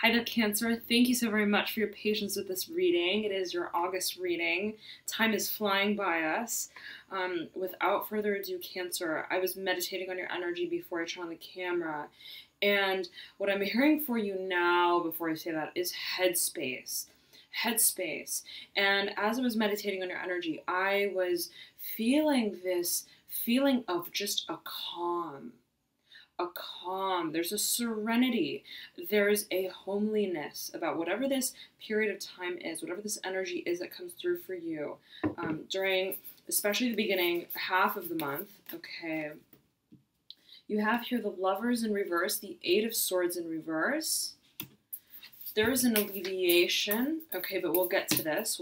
Hi there, Cancer. Thank you so very much for your patience with this reading. It is your August reading. Time is flying by us. Without further ado, Cancer, I was meditating on your energy before I turned on the camera. And what I'm hearing for you now, before I say that, is headspace. Headspace. And as I was meditating on your energy, I was feeling this feeling of just a calm. A calm, there's a serenity, there's a homeliness about whatever this period of time is, whatever this energy is that comes through for you during, especially the beginning half of the month. Okay, you have here the Lovers in reverse, the Eight of Swords in reverse. There is an alleviation, okay, but we'll get to this,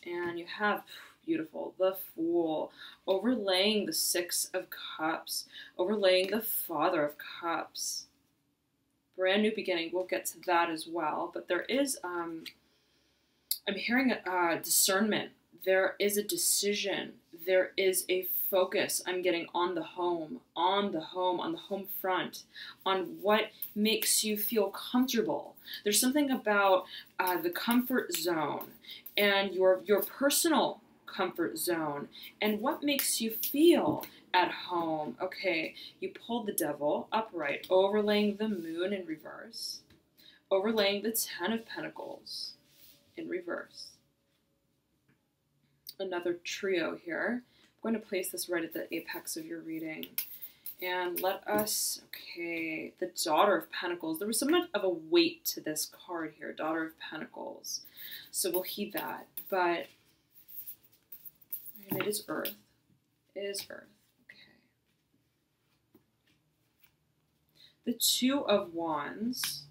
and you have, beautiful, the Fool, overlaying the Six of Cups, overlaying the Father of Cups. Brand new beginning, we'll get to that as well, but there is, I'm hearing discernment, there is a decision, there is a focus I'm getting on the home front, on what makes you feel comfortable. There's something about the comfort zone and your personal comfort zone and what makes you feel at home. Okay, you pulled the Devil upright, overlaying the Moon in reverse, overlaying the Ten of Pentacles in reverse. Another trio here. I'm going to place this right at the apex of your reading. And let us, okay, the Daughter of Pentacles. There was somewhat of a weight to this card here, Daughter of Pentacles. So we'll heed that. But and it is Earth. It is Earth. Okay. The Two of Wands,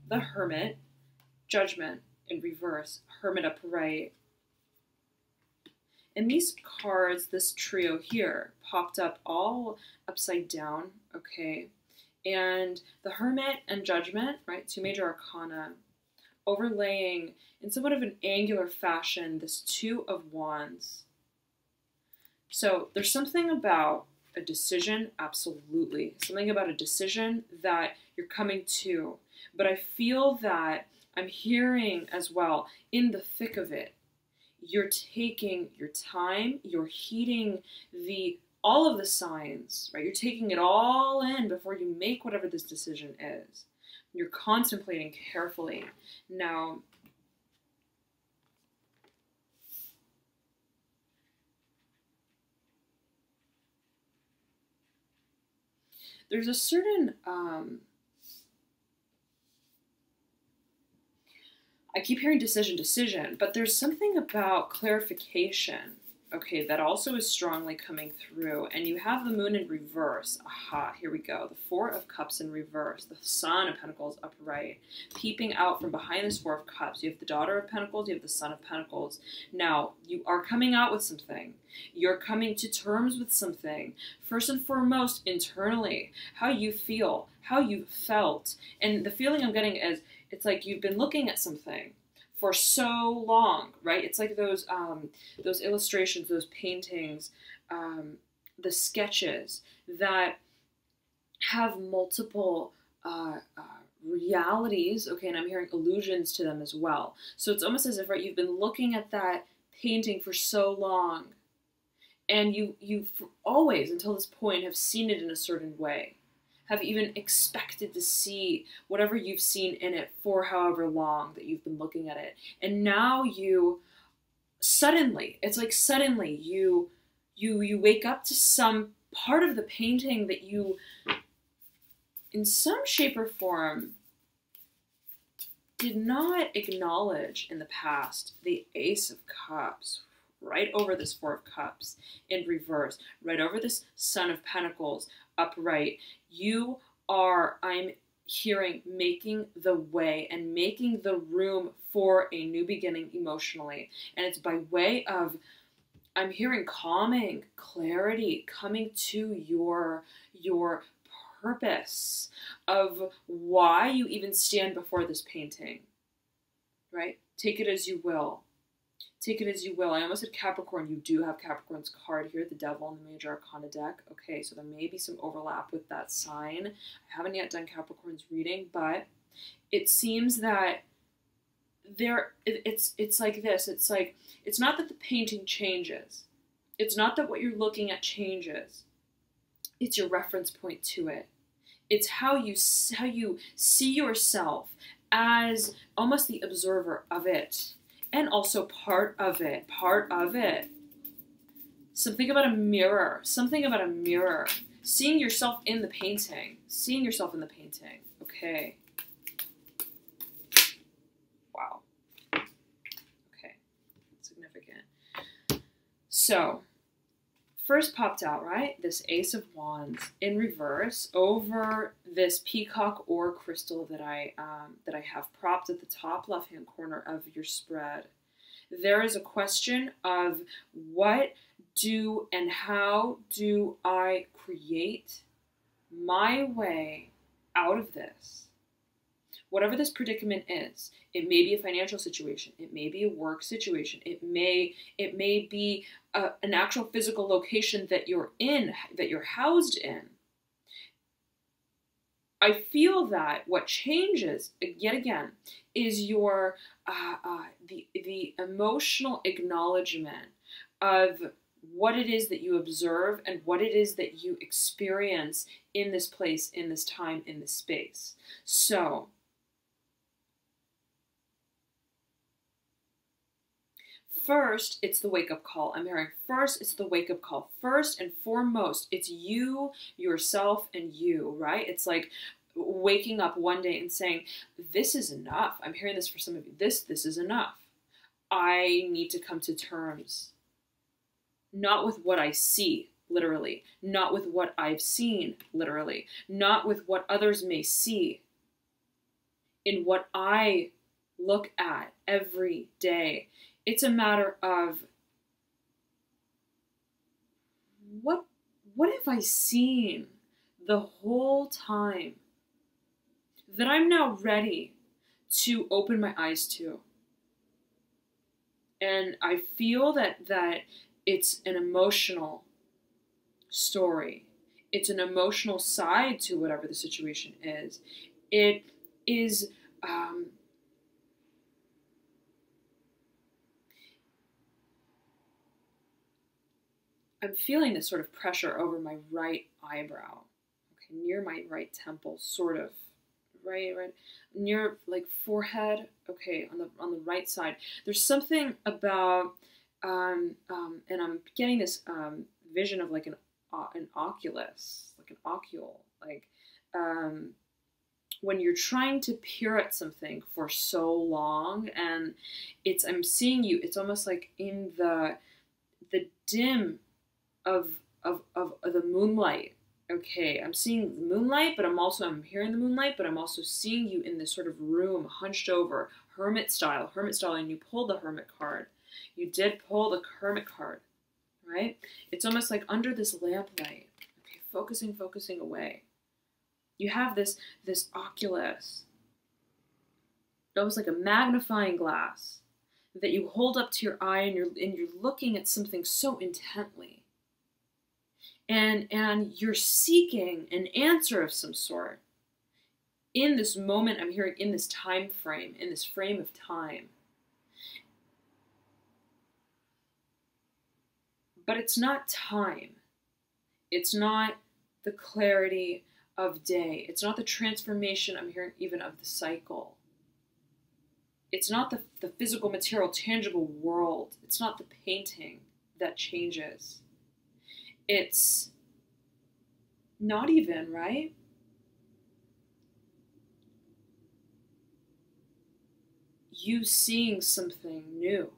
the Hermit, Judgment in reverse, Hermit upright. And these cards, this trio here, popped up all upside down, okay? And the Hermit and Judgment, right, two major arcana, overlaying in somewhat of an angular fashion this Two of Wands. So there's something about a decision, absolutely. Something about a decision that you're coming to. But I feel that I'm hearing as well, in the thick of it, you're taking your time, you're heeding all of the signs, right? You're taking it all in before you make whatever this decision is. You're contemplating carefully. Now, there's a certain, I keep hearing decision, but there's something about clarification, okay, that also is strongly coming through. And you have the Moon in reverse. Aha, here we go. The Four of Cups in reverse. The Son of Pentacles upright. Peeping out from behind this Four of Cups. You have the Daughter of Pentacles. You have the Son of Pentacles. Now, you are coming out with something. You're coming to terms with something. First and foremost, internally. How you feel. How you felt. And the feeling I'm getting is, it's like you've been looking at something for so long, right? It's like those illustrations, those paintings, the sketches that have multiple realities, okay, and I'm hearing allusions to them as well. So it's almost as if, right, you've been looking at that painting for so long, and you always, until this point, have seen it in a certain way. Have even expected to see whatever you've seen in it for however long that you've been looking at it. And now you suddenly, it's like suddenly you wake up to some part of the painting that you, in some shape or form, did not acknowledge in the past. The Ace of Cups, right over this Four of Cups in reverse, right over this Son of Pentacles upright. You are, I'm hearing, making the way and making the room for a new beginning emotionally. And it's by way of, I'm hearing calming, clarity, coming to your purpose of why you even stand before this painting, right? Take it as you will. Take it as you will. I almost said Capricorn. You do have Capricorn's card here, the Devil in the Major Arcana deck. Okay, so there may be some overlap with that sign. I haven't yet done Capricorn's reading, but It seems that it's like this. It's like, it's not that the painting changes. It's not that what you're looking at changes. It's your reference point to it. It's how you see yourself as almost the observer of it, and also part of it. Something about a mirror. Seeing yourself in the painting. Okay. Wow. Okay. Significant. So, first popped out, right? This Ace of Wands in reverse over this peacock ore crystal that I have propped at the top left-hand corner of your spread. There is a question of what do and how do I create my way out of this? Whatever this predicament is, it may be a financial situation, it may be a work situation, it may be an actual physical location that you're in, that you're housed in. I feel that what changes, yet again, is your the emotional acknowledgement of what it is that you observe and what it is that you experience in this place, in this time, in this space. So, first, it's the wake-up call. I'm hearing first, it's the wake-up call. First and foremost, it's you, yourself, and you, right? It's like waking up one day and saying, this is enough. I'm hearing this for some of you. This is enough. I need to come to terms. Not with what I see, literally. Not with what I've seen, literally. Not with what others may see. In what I look at every day. It's a matter of what have I seen the whole time that I'm now ready to open my eyes to. And I feel that it's an emotional story. It's an emotional side to whatever the situation is. It is I'm feeling this sort of pressure over my right eyebrow, okay, near my right temple, sort of, right, near like forehead, okay, on the right side. There's something about, and I'm getting this vision of like an oculus, like an ocule, like when you're trying to peer at something for so long, and I'm seeing you. It's almost like in the dim of the moonlight. Okay, I'm seeing the moonlight, but I'm hearing the moonlight, but I'm also seeing you in this sort of room, hunched over, hermit style, and you pulled the hermit card. You did pull the hermit card, right? It's almost like under this lamplight, okay, focusing away. You have this oculus, almost like a magnifying glass that you hold up to your eye, and you're looking at something so intently. And you're seeking an answer of some sort in this moment. I'm hearing in this time frame, in this frame of time. But it's not time. It's not the clarity of day. It's not the transformation, I'm hearing, even of the cycle. It's not the physical, material, tangible world. It's not the painting that changes. It's not even, right? You seeing something new.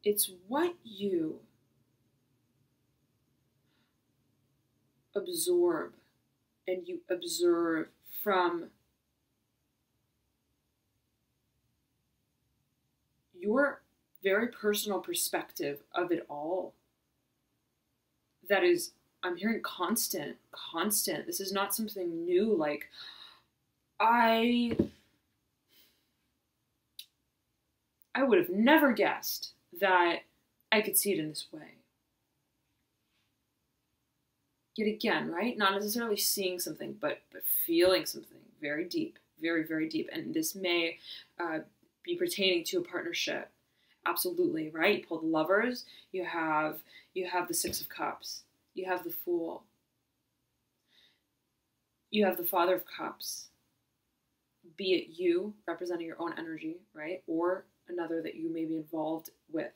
It's what you absorb and you observe from your very personal perspective of it all. That is, I'm hearing constant. This is not something new. Like, I would have never guessed that I could see it in this way. Yet again, right? Not necessarily seeing something, but feeling something very deep, very, very deep. And this may be pertaining to a partnership. Absolutely, right? You pull the Lovers, you have the Six of Cups, you have the Fool, you have the Father of Cups. Be it you representing your own energy, right? Or another that you may be involved with.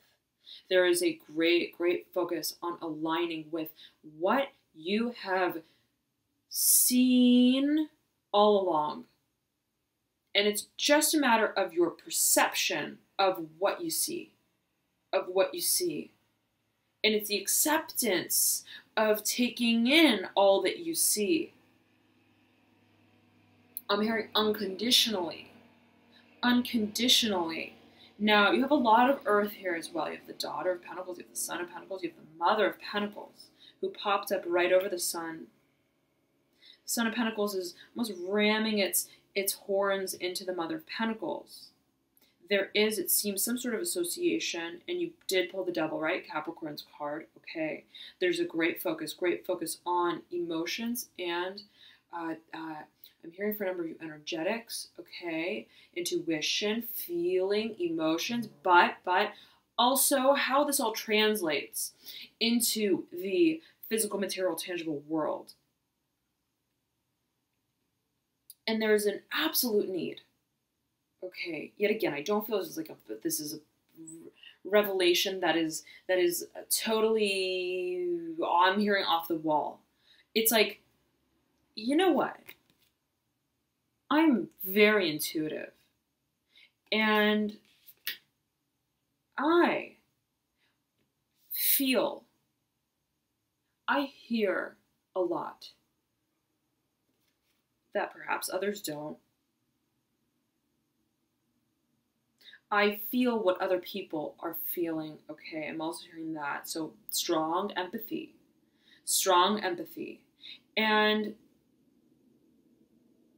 There is a great, great focus on aligning with what you have seen all along. And it's just a matter of your perception of what you see, And it's the acceptance of taking in all that you see. I'm hearing unconditionally. Unconditionally. Now, you have a lot of Earth here as well. You have the Daughter of Pentacles, you have the Son of Pentacles, you have the Mother of Pentacles, who popped up right over the Sun. Son of Pentacles is almost ramming its horns into the Mother of Pentacles. There is, it seems, some sort of association, and you did pull the Devil, right? Capricorn's card, okay. There's a great focus on emotions and I'm hearing for a number of you energetics, okay, intuition, feeling, emotions, but also how this all translates into the physical, material, tangible world. And there is an absolute need. Okay, yet again, I don't feel this is a revelation that is totally, I'm hearing off the wall. It's like, you know what? I'm very intuitive, and I feel, I hear a lot that perhaps others don't. I feel what other people are feeling. Okay, I'm also hearing that. So strong empathy. And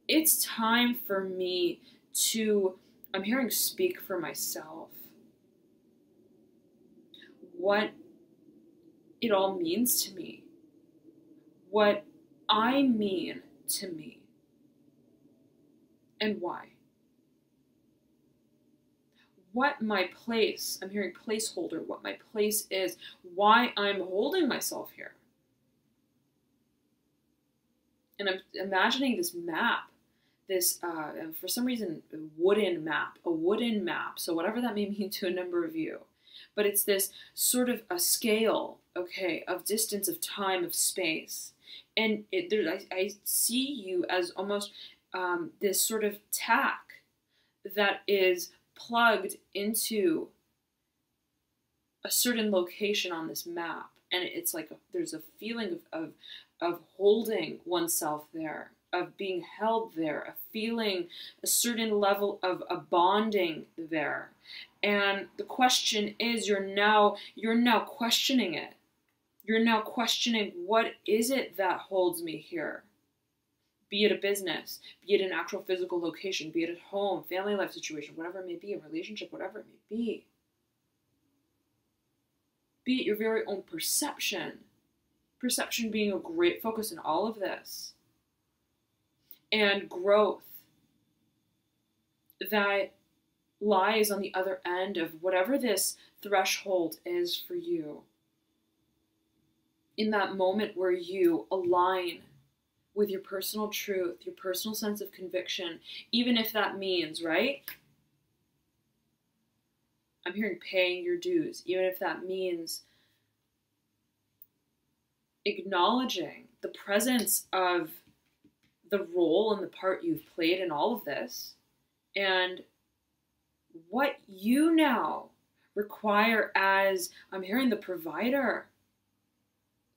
it's time for me to, I'm hearing speak for myself. What it all means to me. What I mean to me. And why. What my place, I'm hearing placeholder, what my place is, why I'm holding myself here. And I'm imagining this map, this, for some reason, a wooden map. So whatever that may mean to a number of you. But it's this sort of a scale, okay, of distance, of time, of space. And I see you as almost this sort of tack that is plugged into a certain location on this map. And it's like there's a feeling of holding oneself there, of being held there, of feeling a certain level of a bonding there. And the question is, you're now questioning it. You're now questioning, what is it that holds me here? Be it a business, be it an actual physical location, be it at home, family life situation, whatever it may be, a relationship, whatever it may be. Be it your very own perception. Perception being a great focus in all of this. And growth that lies on the other end of whatever this threshold is for you. In that moment where you align with your personal truth, your personal sense of conviction, even if that means, right? I'm hearing paying your dues, even if that means acknowledging the presence of the role and the part you've played in all of this, and what you now require as, I'm hearing the provider.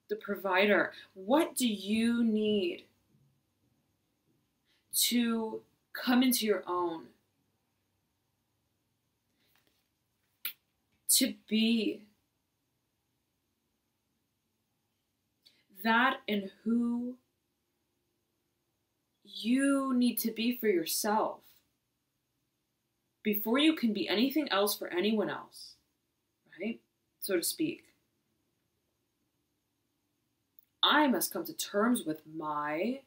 The provider. What do you need to come into your own? To be that and who you need to be for yourself before you can be anything else for anyone else, right? So to speak. I must come to terms with my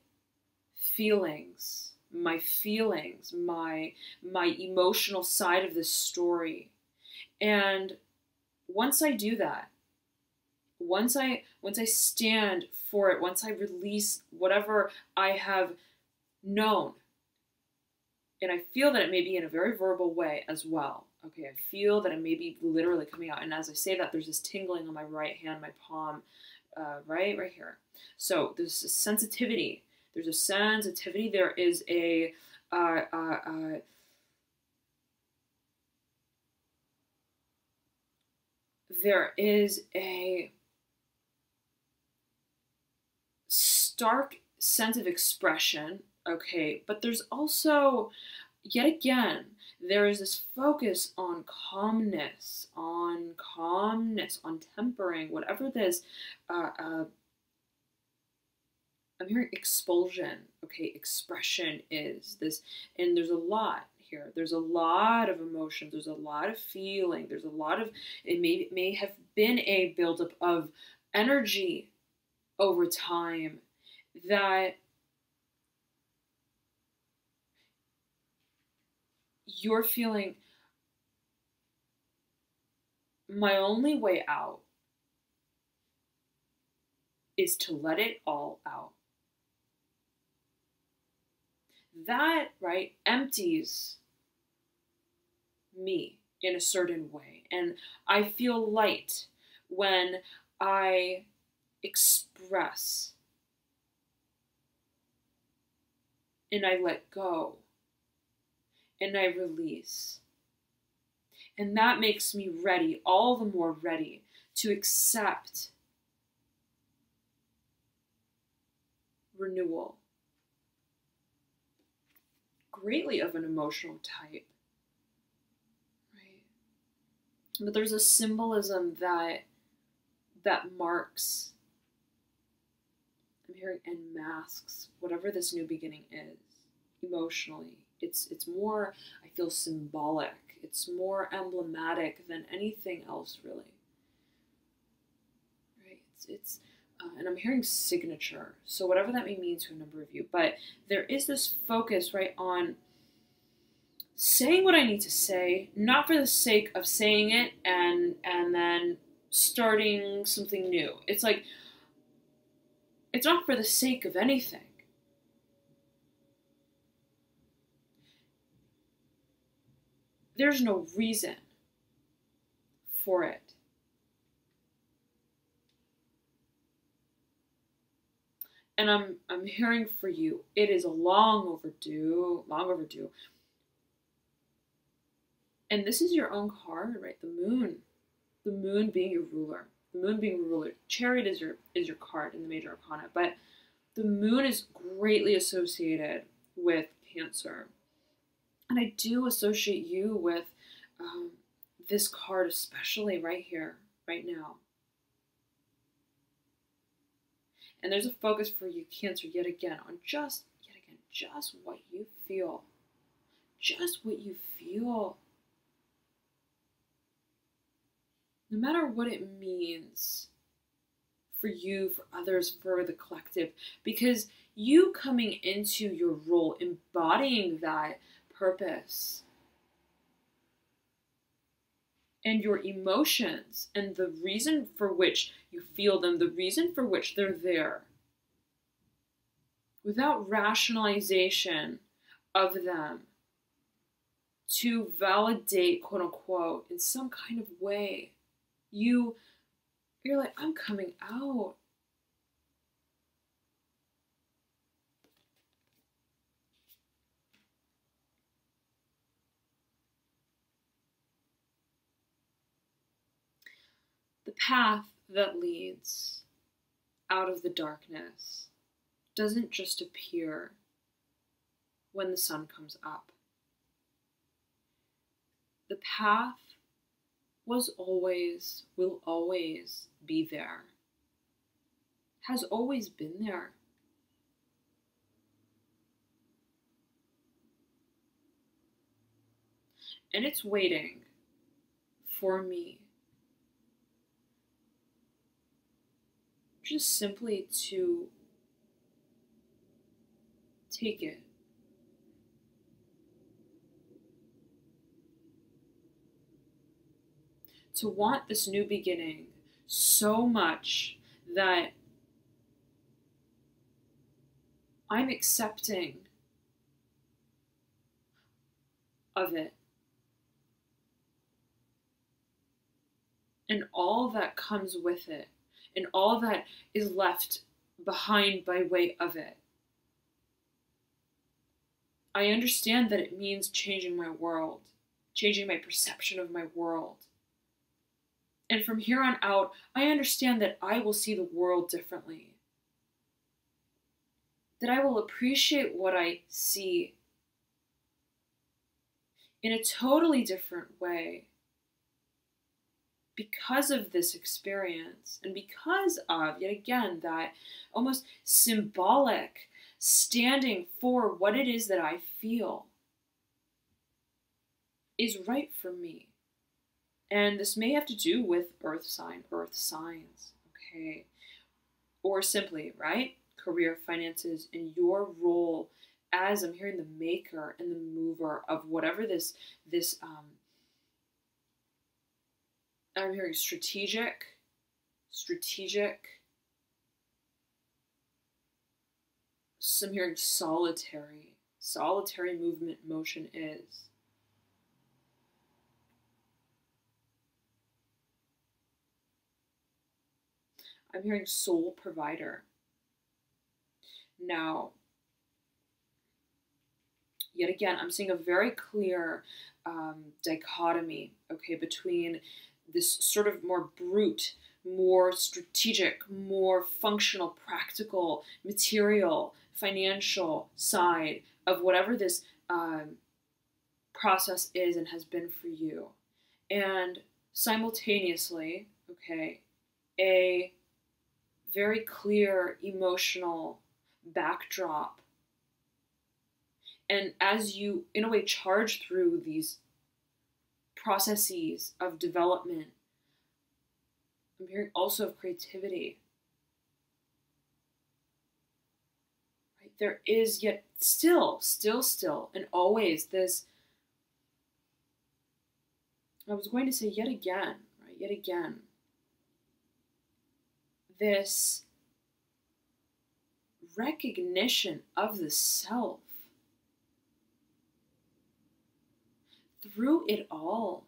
feelings, my emotional side of this story. And once I do that, once I stand for it, once I release whatever I have known, and I feel that it may be in a very verbal way as well. Okay, I feel that it may be literally coming out. And as I say that, there's this tingling on my right hand, my palm, right here. So there's a sensitivity. There's a sensitivity. There is a stark sense of expression, okay, but there's also, yet again, there is this focus on calmness, on tempering, whatever this, I'm hearing expulsion, okay, expression is this, and there's a lot here. There's a lot of emotions, there's a lot of feeling, there's a lot of, it may have been a buildup of energy over time that you're feeling, my only way out is to let it all out. That, right, empties me in a certain way. And I feel light when I express and I let go and I release. And that makes me ready, all the more ready, to accept renewal. Greatly of an emotional type, right? But there's a symbolism that marks, I'm hearing, and masks whatever this new beginning is emotionally. It's more, I feel, symbolic. It's more emblematic than anything else, really. Right? And I'm hearing signature. So whatever that may mean to a number of you, but there is this focus, right, on saying what I need to say, not for the sake of saying it and then starting something new. It's like, it's not for the sake of anything. There's no reason for it. And I'm hearing for you, it is long overdue. And this is your own card, right? The moon being your ruler. The moon being a ruler. Chariot is your card in the major arcana, but the moon is greatly associated with Cancer. And I do associate you with this card, especially right here, right now. And there's a focus for you, Cancer, yet again, on just what you feel. Just what you feel. No matter what it means for you, for others, for the collective, because you coming into your role, embodying that purpose, and your emotions, and the reason for which you feel them, the reason for which they're there, without rationalization of them, to validate, quote unquote, in some kind of way, you're like, I'm coming out. The path that leads out of the darkness doesn't just appear when the sun comes up. The path will always be there, has always been there. And it's waiting for me just simply to take it. To want this new beginning so much that I'm accepting of it. And all that comes with it. And all that is left behind by way of it. I understand that it means changing my world. Changing my perception of my world. And from here on out, I understand that I will see the world differently. That I will appreciate what I see in a totally different way because of this experience and because of, yet again, that almost symbolic standing for what it is that I feel is right for me. And this may have to do with earth signs, okay? Or simply, right? Career, finances, and your role as, I'm hearing, the maker and the mover of whatever this I'm hearing strategic, I'm hearing solitary movement, motion is. I'm hearing soul provider. Now, yet again, I'm seeing a very clear dichotomy, okay, between this sort of more brute, more strategic, more functional, practical, material, financial side of whatever this process is and has been for you. And simultaneously, okay, a very clear emotional backdrop. And as you, in a way, charge through these processes of development, I'm hearing also of creativity. Right? There is yet still, and always this, I was going to say yet again, right? Yet again, this recognition of the self through it all.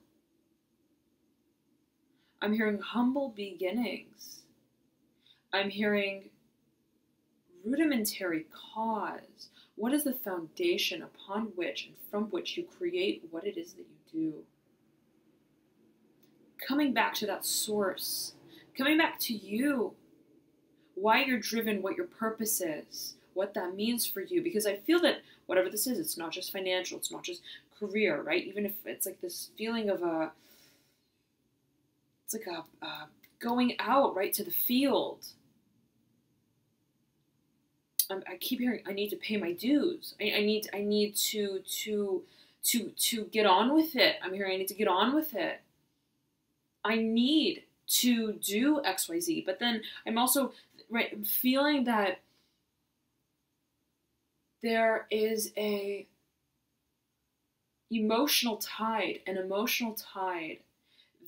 I'm hearing humble beginnings. I'm hearing rudimentary cause. What is the foundation upon which and from which you create what it is that you do? Coming back to that source, coming back to you, why you're driven, what your purpose is, what that means for you. Because I feel that whatever this is, it's not just financial, it's not just career, right? Even if it's like this feeling of it's like a going out, right, to the field. I keep hearing, I need to pay my dues. I need to get on with it. I'm hearing I need to get on with it. I need to do XYZ. But then I'm also, right, I'm feeling that there is an emotional tide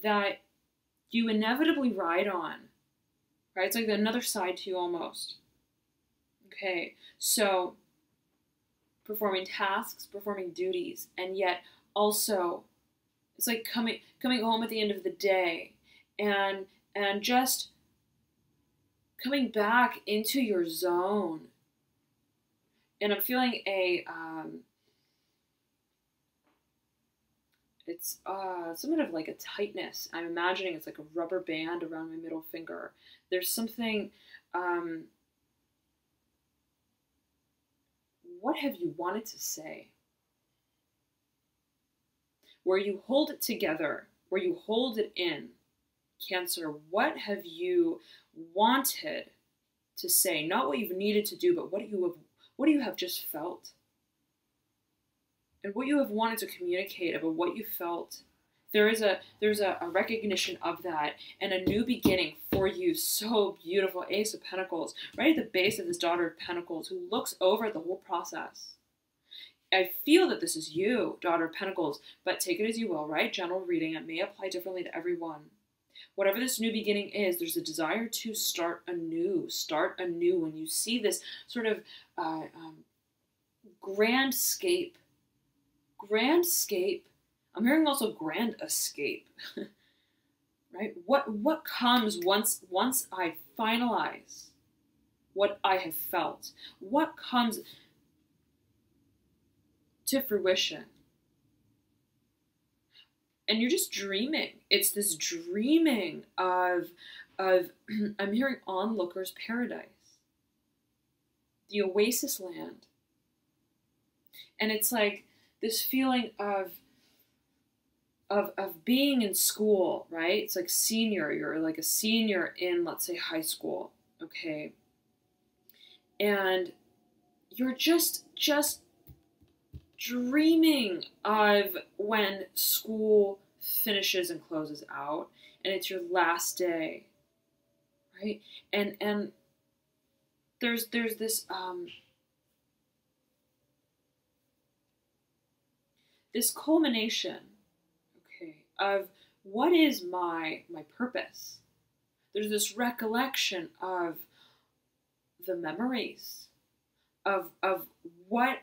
that you inevitably ride on, right? It's like another side to you almost. Okay, so performing tasks, performing duties, and yet also it's like coming home at the end of the day and just coming back into your zone. And I'm feeling it's somewhat of like a tightness. I'm imagining it's like a rubber band around my middle finger. There's something, what have you wanted to say? Where you hold it together, where you hold it in, Cancer, what have you wanted to say? Not what you've needed to do, but what you have just felt. And what you have wanted to communicate about what you felt There's a recognition of that and a new beginning for you. So beautiful. Ace of Pentacles, right at the base of this Daughter of Pentacles, who looks over the whole process. I feel that this is you, Daughter of Pentacles, but take it as you will, right? General reading. It may apply differently to everyone. Whatever this new beginning is, there's a desire to start anew. Start anew. When you see this sort of grandscape. I'm hearing also grand escape. Right? What comes once I finalize what I have felt? What comes to fruition? And you're just dreaming. It's this dreaming of I'm hearing onlooker's paradise. The oasis land. And it's like this feeling of being in school, right? It's like senior. You're like a senior in, let's say, high school, okay? And you're just dreaming of when school finishes and closes out, and it's your last day, right? And there's this this culmination, okay, of what is my purpose. There's this recollection of the memories of what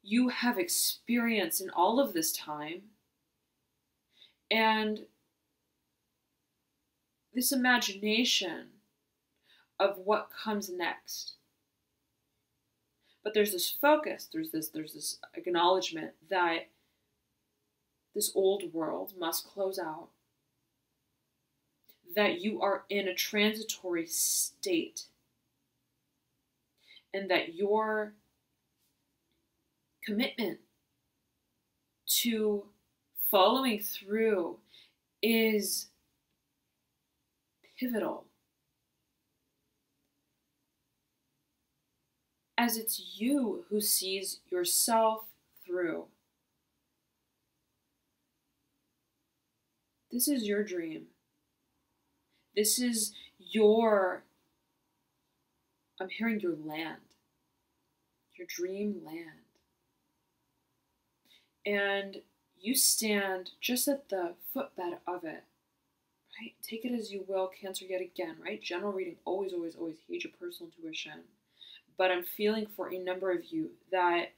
you have experienced in all of this time, and this imagination of what comes next. But there's this focus, there's this acknowledgement that this old world must close out, that you are in a transitory state, and that your commitment to following through is pivotal, as it's you who sees yourself through. This is your dream. This is your, I'm hearing your land, your dream land. And you stand just at the footbed of it, right? Take it as you will, Cancer, yet again, right? General reading, always, always, always heed your personal intuition. But I'm feeling for a number of you that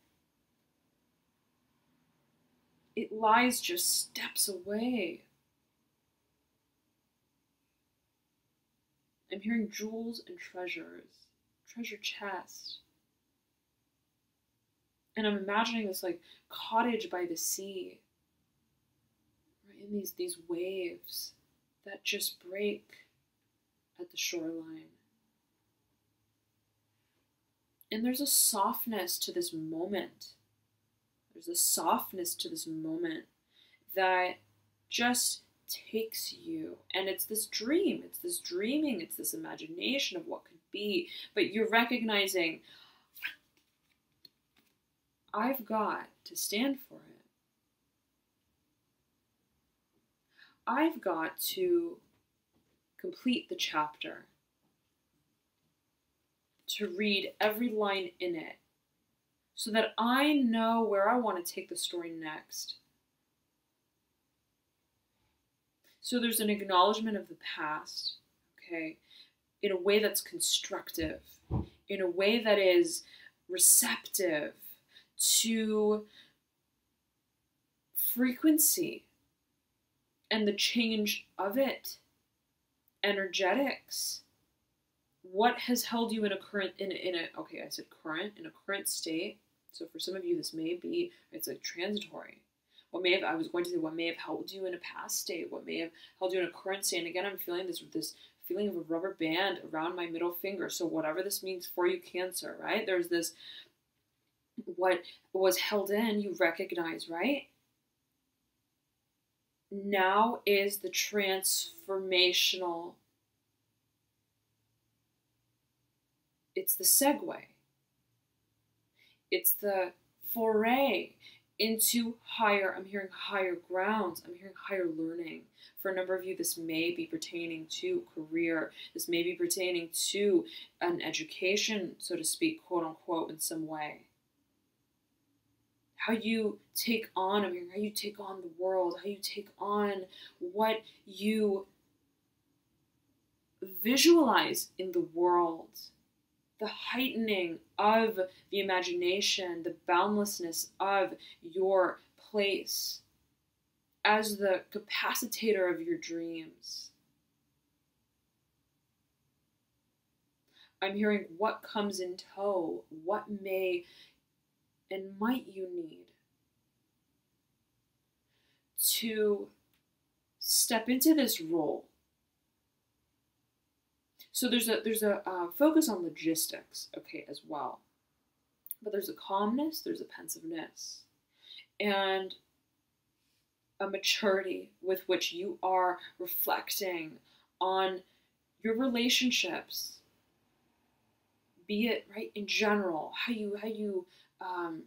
it lies just steps away. I'm hearing jewels and treasures, treasure chest. And I'm imagining this like cottage by the sea, right? In these waves that just break at the shoreline. And there's a softness to this moment. There's a softness to this moment that just takes you. And it's this dream, it's this dreaming, it's this imagination of what could be. But you're recognizing, I've got to stand for it. I've got to complete the chapter, to read every line in it, so that I know where I want to take the story next. So there's an acknowledgement of the past, okay, in a way that's constructive, in a way that is receptive to frequency and the change of it, energetics. What has held you in a current, okay, I said current, in a current state. So for some of you, this may be, it's like transitory. What may have, I was going to say, what may have held you in a past state, what may have held you in a current state. And again, I'm feeling this feeling of a rubber band around my middle finger. So whatever this means for you, Cancer, right? There's this, what was held in, you recognize, right? Now is the transformational, it's the segue. It's the foray into higher, I'm hearing higher grounds, I'm hearing higher learning. For a number of you, this may be pertaining to career. This may be pertaining to an education, so to speak, quote unquote, in some way. How you take on, I'm hearing how you take on the world, how you take on what you visualize in the world. The heightening of the imagination, the boundlessness of your place as the capacitator of your dreams. I'm hearing what comes in tow, what may and might you need to step into this role. So there's a focus on logistics, okay, as well. But there's a calmness, there's a pensiveness, and a maturity with which you are reflecting on your relationships, be it right in general, how you I'm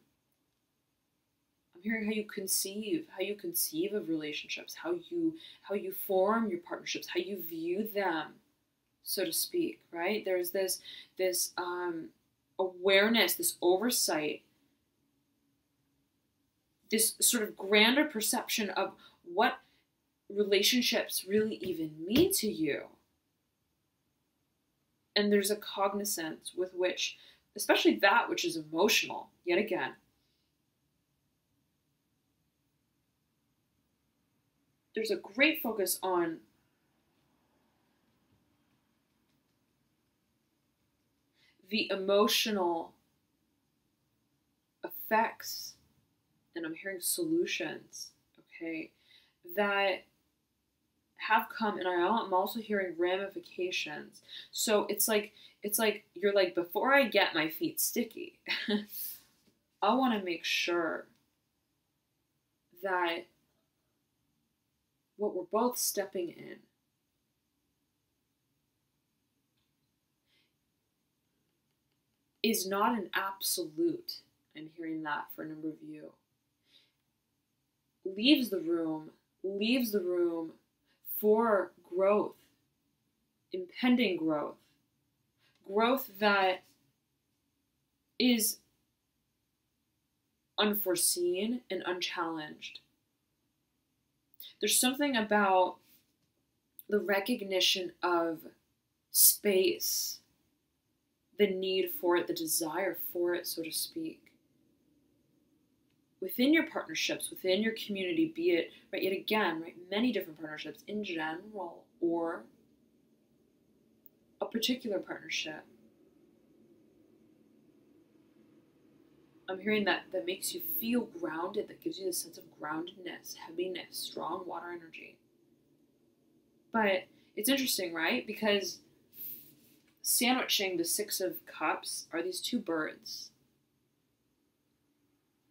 hearing how you conceive of relationships, how you form your partnerships, how you view them, so to speak, right? There's this awareness, this oversight, this sort of grander perception of what relationships really even mean to you. And there's a cognizance with which, especially that which is emotional, yet again, there's a great focus on the emotional effects, and I'm hearing solutions, okay, that have come, and I'm also hearing ramifications. So it's like you're like, before I get my feet sticky, I want to make sure that what we're both stepping in is not an absolute. I'm hearing that for a number of you. Leaves the room for growth, impending growth that is unforeseen and unchallenged. There's something about the recognition of space, the need for it, the desire for it, so to speak, within your partnerships, within your community, be it, right, yet again, right, many different partnerships in general, or a particular partnership. I'm hearing that makes you feel grounded, that gives you this sense of groundedness, heaviness, strong water energy. But it's interesting, right? Because sandwiching the Six of Cups are these two birds,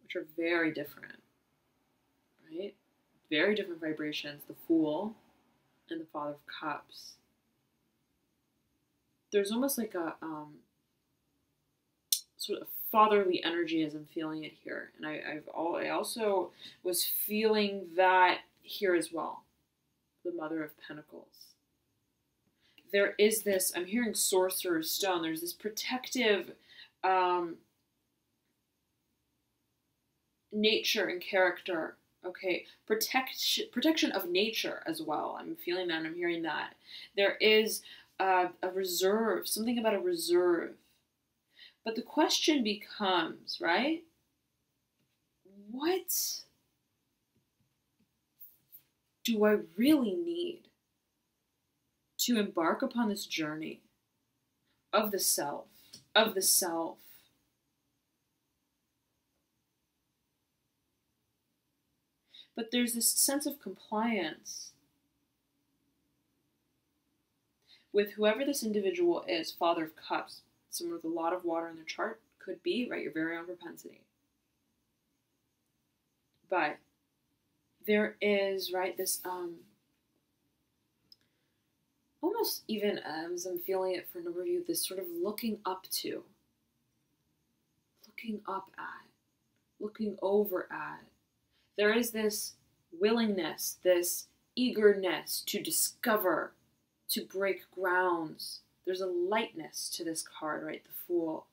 which are very different, right? Very different vibrations, the Fool and the Father of Cups. There's almost like a sort of fatherly energy as I'm feeling it here. And I also was feeling that here as well. The Mother of Pentacles. There is this, I'm hearing Sorcerer's Stone. There's this protective nature and character. Okay, protection of nature as well. I'm feeling that and I'm hearing that. There is a reserve, something about a reserve. But the question becomes, right? What do I really need to embark upon this journey of the self, But there's this sense of compliance with whoever this individual is, Father of Cups, someone with a lot of water in their chart, could be, right, your very own propensity. But there is, right, this, almost even as I'm feeling it for a number of you, this sort of looking up looking over at. There is this willingness, this eagerness to discover, to break grounds. There's a lightness to this card, right? The Fool.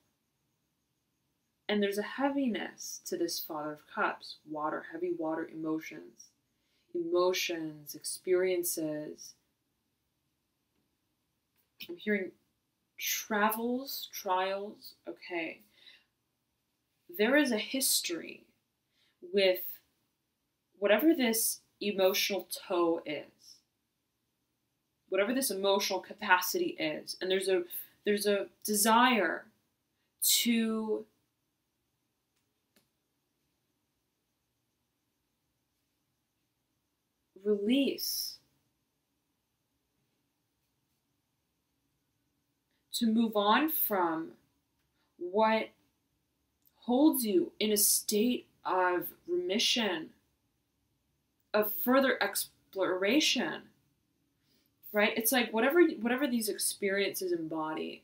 And there's a heaviness to this Father of Cups. Water, heavy water emotions. Emotions, experiences. I'm hearing travels, trials. Okay. There is a history with whatever this emotional toe is, whatever this emotional capacity is, and there's a desire to release, to move on from what holds you in a state of remission, of further exploration, right? It's like whatever these experiences embody,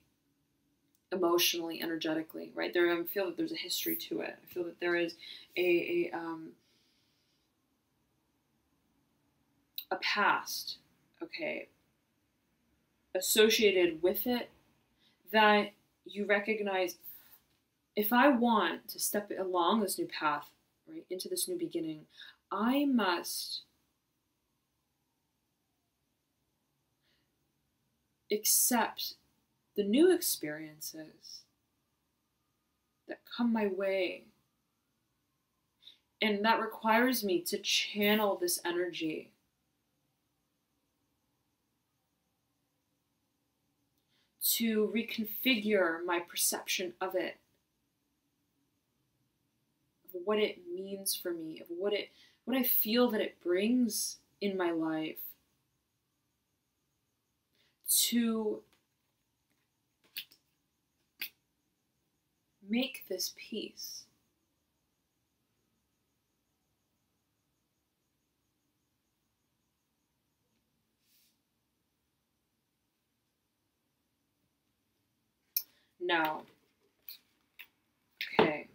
emotionally, energetically, right? I feel that there's a history to it. I feel that there is a past, okay, associated with it that you recognize. If I want to step along this new path, right, into this new beginning, I must accept the new experiences that come my way. And that requires me to channel this energy. To reconfigure my perception of it. Of what it means for me, of what I feel that it brings in my life, to make this peace. Now, okay.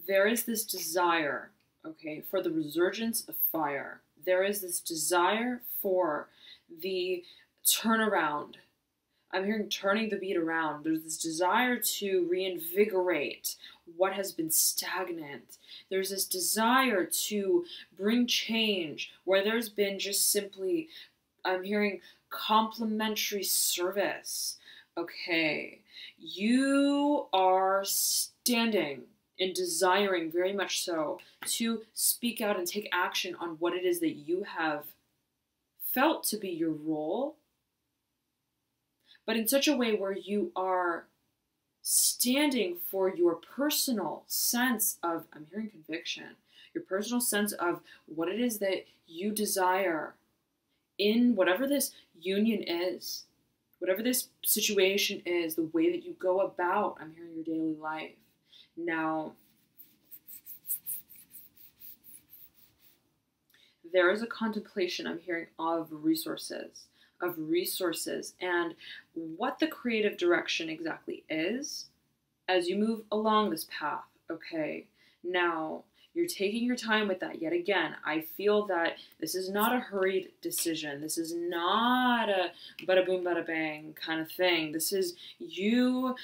There is this desire, okay, for the resurgence of fire. There is this desire for the turnaround. I'm hearing turning the beat around. There's this desire to reinvigorate what has been stagnant. There's this desire to bring change where there's been just simply, I'm hearing complimentary service. Okay, you are standing and desiring very much so to speak out and take action on what it is that you have felt to be your role, but in such a way where you are standing for your personal sense of, I'm hearing conviction, your personal sense of what it is that you desire in whatever this union is, whatever this situation is, the way that you go about, I'm hearing your daily life. Now, there is a contemplation, I'm hearing, of resources, and what the creative direction exactly is as you move along this path, okay? Now, you're taking your time with that. Yet again, I feel that this is not a hurried decision. This is not a bada boom, bada bang kind of thing. This is you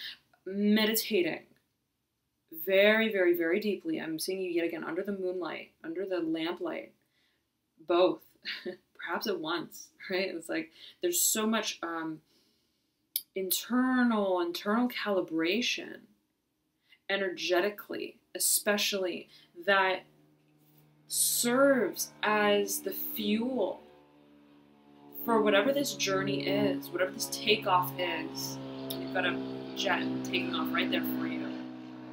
meditating very, very, very deeply. I'm seeing you yet again under the moonlight, under the lamplight, both, perhaps at once, right? It's like there's so much internal calibration, energetically, especially, that serves as the fuel for whatever this journey is, whatever this takeoff is. You've got a jet taking off right there for you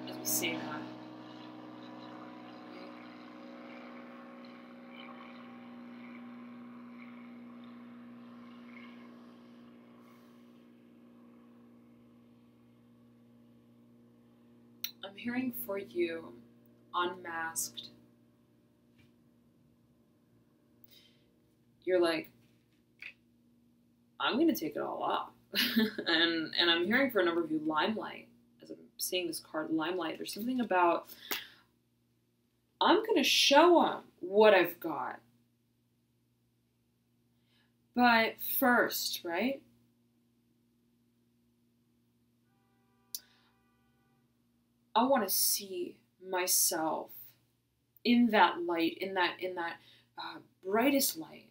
as we say that. I'm hearing for you, unmasked. You're like, I'm going to take it all off. and I'm hearing for a number of you, limelight. seeing this card, Limelight. There's something about, I'm going to show them what I've got. But first, right? I want to see myself in that light, in that brightest light.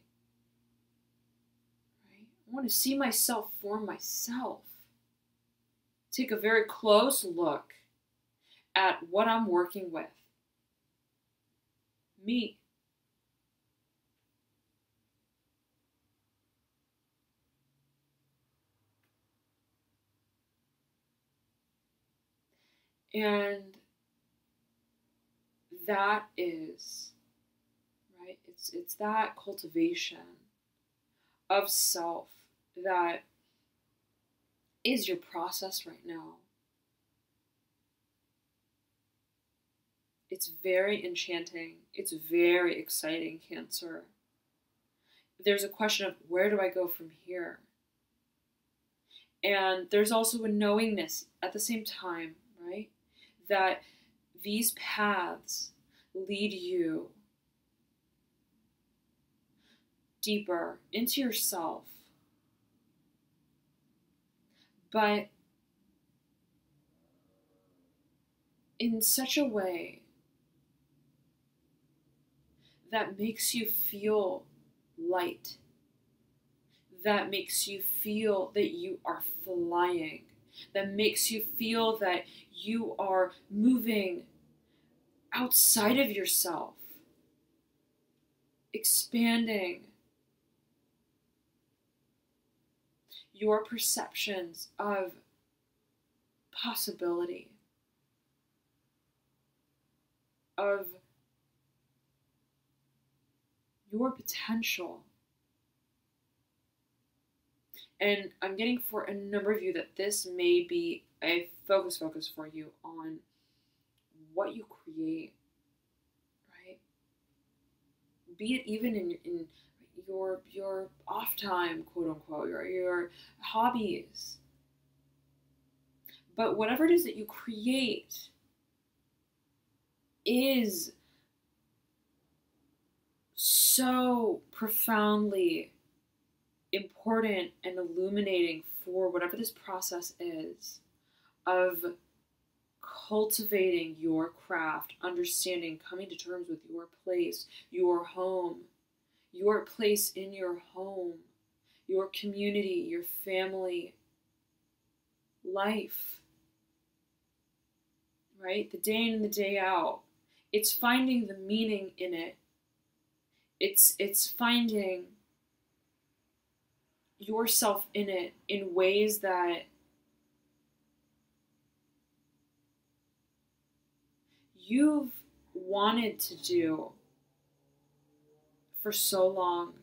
Right? I want to see myself for myself. Take a very close look at what I'm working with. Me. And that is, right, it's that cultivation of self that is your process right now. It's very enchanting. It's very exciting, Cancer. There's a question of, where do I go from here? And there's also a knowingness at the same time, right? That these paths lead you deeper into yourself. But in such a way that makes you feel light, that makes you feel that you are flying, that makes you feel that you are moving outside of yourself, expanding your perceptions of possibility, of your potential. And I'm getting for a number of you that this may be a focus for you on what you create, right? Be it even in your off time, quote unquote, your hobbies. But whatever it is that you create is so profoundly important and illuminating for whatever this process is of cultivating your craft, understanding, coming to terms with your place, your home, your place in your home, your community, your family, life, right? The day in and the day out. It's finding the meaning in it. It's finding yourself in it in ways that you've wanted to do for so long.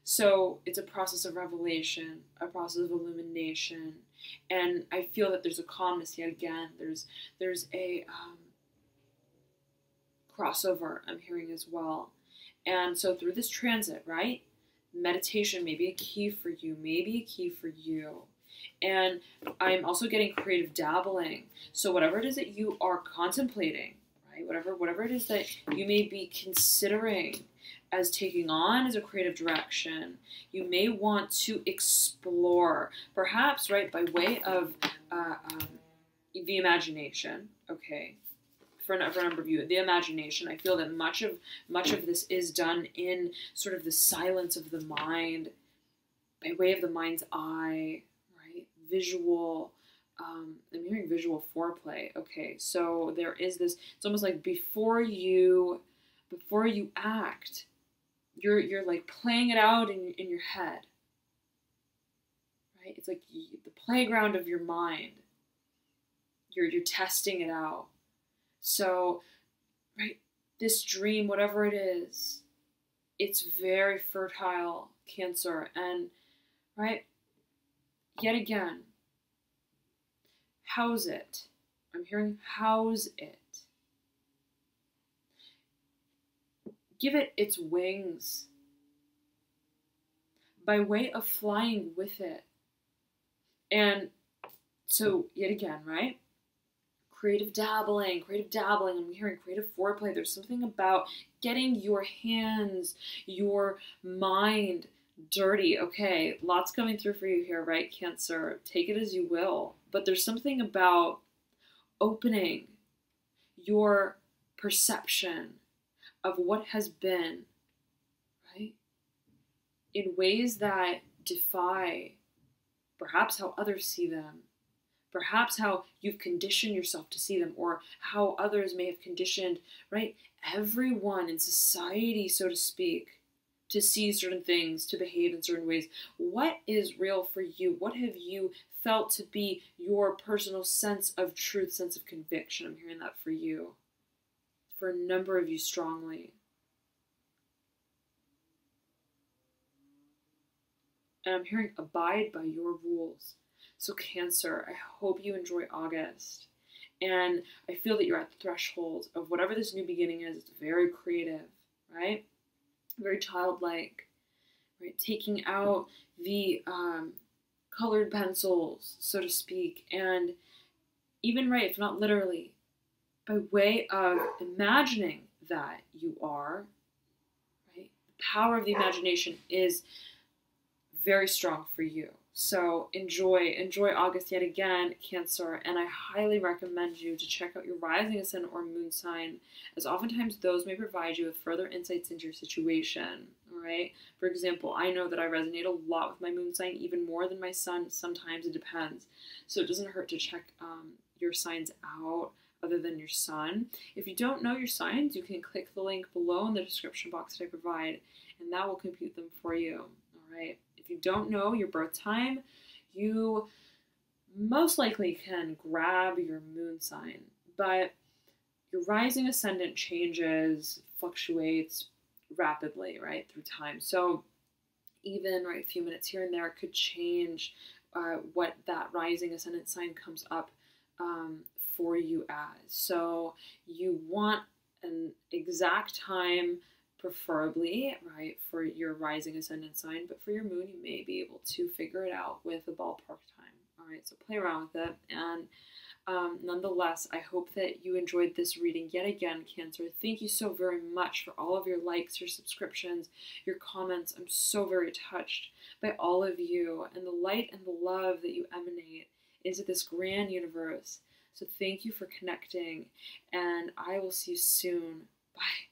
So it's a process of revelation, a process of illumination, and I feel that there's a calmness yet again. There's a crossover I'm hearing as well. And so through this transit, right, meditation may be a key for you, And I'm also getting creative dabbling. So whatever it is that you are contemplating, right, whatever it is that you may be considering as taking on as a creative direction, you may want to explore, perhaps, right, by way of the imagination, okay. For a number of you, the imagination, I feel that much of this is done in sort of the silence of the mind, by way of the mind's eye, right? Visual, I'm hearing visual foreplay. Okay, so there is this. It's almost like before you act, you're like playing it out in your head, right? It's like the playground of your mind. You're testing it out. So, right, this dream, whatever it is, it's very fertile, Cancer. And, right, yet again, house it. I'm hearing house it. Give it its wings by way of flying with it. And So yet again, right? Creative dabbling. I'm hearing creative foreplay. There's something about getting your hands, your mind dirty. Okay, lots coming through for you here, right, Cancer? Take it as you will. But there's something about opening your perception of what has been, right, in ways that defy perhaps how others see them, perhaps how you've conditioned yourself to see them, or how others may have conditioned, right, everyone in society, so to speak, to see certain things, to behave in certain ways. What is real for you? What have you felt to be your personal sense of truth, sense of conviction? I'm hearing that for you, for a number of you strongly. And I'm hearing abide by your rules. So Cancer, I hope you enjoy August. And I feel that you're at the threshold of whatever this new beginning is. It's very creative, right? Very childlike, right? Taking out the colored pencils, so to speak. And even, right, if not literally, by way of imagining that you are, right? The power of the imagination is very strong for you. So enjoy August yet again, Cancer, and I highly recommend you to check out your rising, ascendant, or moon sign, as oftentimes those may provide you with further insights into your situation. All right. For example, I know that I resonate a lot with my moon sign, even more than my sun. Sometimes it depends. So it doesn't hurt to check your signs out other than your sun. If you don't know your signs, you can click the link below in the description box that I provide, and that will compute them for you. All right. If you don't know your birth time, you most likely can grab your moon sign, but your rising ascendant changes, fluctuates rapidly, right, through time. So even, right, a few minutes here and there could change what that rising ascendant sign comes up for you as. So you want an exact time, preferably, right, for your rising ascendant sign, but for your moon, you may be able to figure it out with a ballpark time. All right, so play around with it. And nonetheless, I hope that you enjoyed this reading yet again, Cancer. Thank you so very much for all of your likes, your subscriptions, your comments. I'm so very touched by all of you and the light and the love that you emanate into this grand universe. So thank you for connecting, and I will see you soon. Bye.